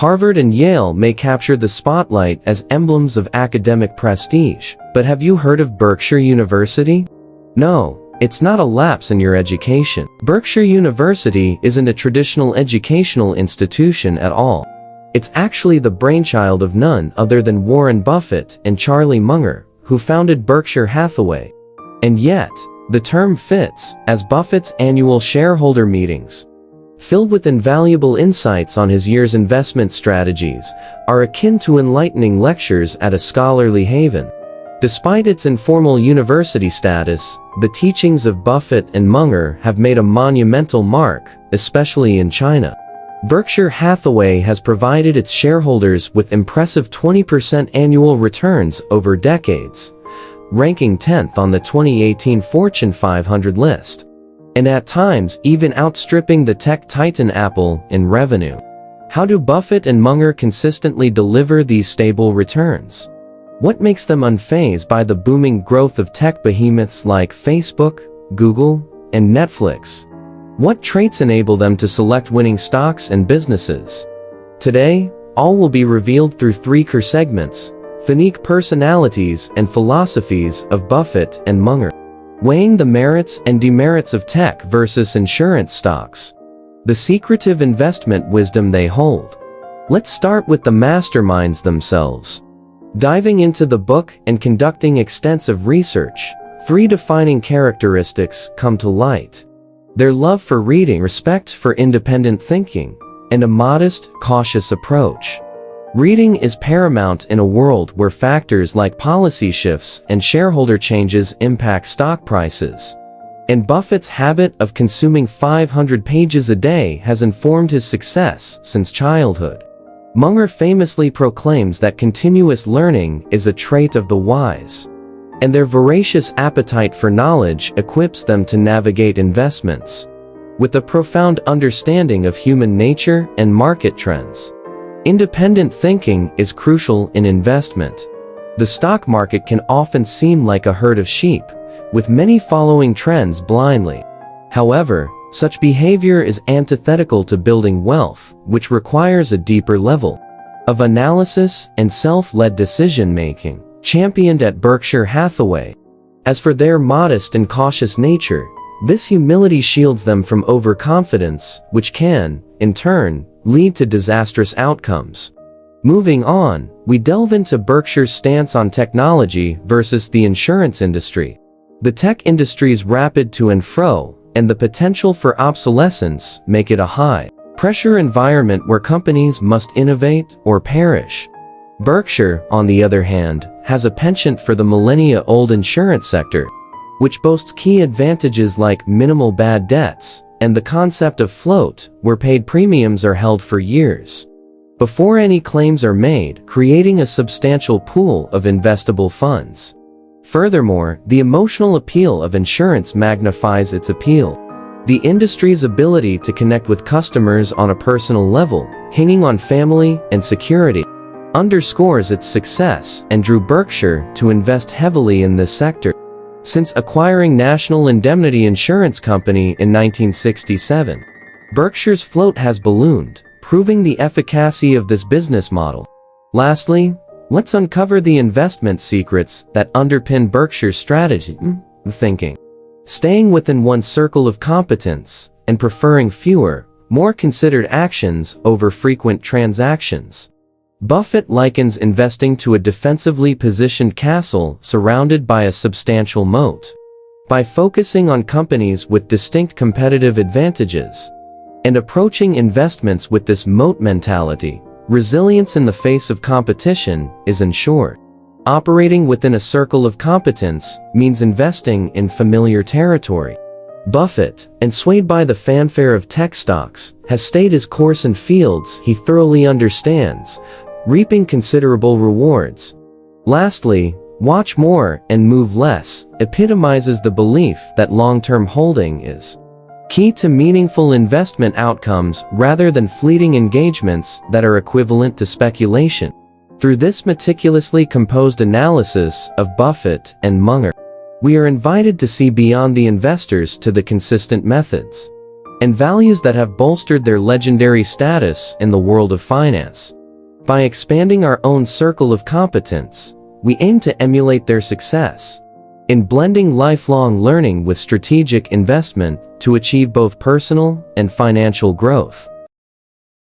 Harvard and Yale may capture the spotlight as emblems of academic prestige, but have you heard of Berkshire University? No, it's not a lapse in your education. Berkshire University isn't a traditional educational institution at all. It's actually the brainchild of none other than Warren Buffett and Charlie Munger, who founded Berkshire Hathaway. And yet, the term fits, as Buffett's annual shareholder meetings, filled with invaluable insights on his year's investment strategies, are akin to enlightening lectures at a scholarly haven. Despite its informal university status, the teachings of Buffett and Munger have made a monumental mark, especially in China. Berkshire Hathaway has provided its shareholders with impressive 20% annual returns over decades, ranking 10th on the 2018 Fortune 500 list, and at times even outstripping the tech titan Apple in revenue. How do Buffett and Munger consistently deliver these stable returns? What makes them unfazed by the booming growth of tech behemoths like Facebook, Google, and Netflix? What traits enable them to select winning stocks and businesses? Today, all will be revealed through three core segments: unique personalities and philosophies of Buffett and Munger, weighing the merits and demerits of tech versus insurance stocks, the secretive investment wisdom they hold. Let's start with the masterminds themselves. Diving into the book and conducting extensive research, three defining characteristics come to light: their love for reading, respect for independent thinking, and a modest, cautious approach. Reading is paramount in a world where factors like policy shifts and shareholder changes impact stock prices. And Buffett's habit of consuming 500 pages a day has informed his success since childhood. Munger famously proclaims that continuous learning is a trait of the wise, and their voracious appetite for knowledge equips them to navigate investments with a profound understanding of human nature and market trends. Independent thinking is crucial in investment. The stock market can often seem like a herd of sheep, with many following trends blindly. However, such behavior is antithetical to building wealth, which requires a deeper level of analysis and self-led decision-making, championed at Berkshire Hathaway. As for their modest and cautious nature, this humility shields them from overconfidence, which can, in turn, lead to disastrous outcomes. Moving on, we delve into Berkshire's stance on technology versus the insurance industry. The tech industry's rapid to and fro, and the potential for obsolescence make it a high-pressure environment where companies must innovate or perish. Berkshire, on the other hand, has a penchant for the millennia-old insurance sector, which boasts key advantages like minimal bad debts and the concept of float, where paid premiums are held for years before any claims are made, creating a substantial pool of investable funds. Furthermore, the emotional appeal of insurance magnifies its appeal. The industry's ability to connect with customers on a personal level, hinging on family and security, underscores its success and drew Berkshire to invest heavily in this sector. Since acquiring National Indemnity Insurance Company in 1967, Berkshire's float has ballooned, proving the efficacy of this business model. Lastly, let's uncover the investment secrets that underpin Berkshire's strategy thinking. Staying within one's circle of competence and preferring fewer, more considered actions over frequent transactions. Buffett likens investing to a defensively positioned castle surrounded by a substantial moat. By focusing on companies with distinct competitive advantages and approaching investments with this moat mentality, resilience in the face of competition is ensured. Operating within a circle of competence means investing in familiar territory. Buffett, and swayed by the fanfare of tech stocks, has stayed his course in fields he thoroughly understands, reaping considerable rewards. Lastly, watch more and move less epitomizes the belief that long-term holding is key to meaningful investment outcomes rather than fleeting engagements that are equivalent to speculation. Through this meticulously composed analysis of Buffett and Munger, we are invited to see beyond the investors to the consistent methods and values that have bolstered their legendary status in the world of finance. By expanding our own circle of competence, we aim to emulate their success in blending lifelong learning with strategic investment to achieve both personal and financial growth.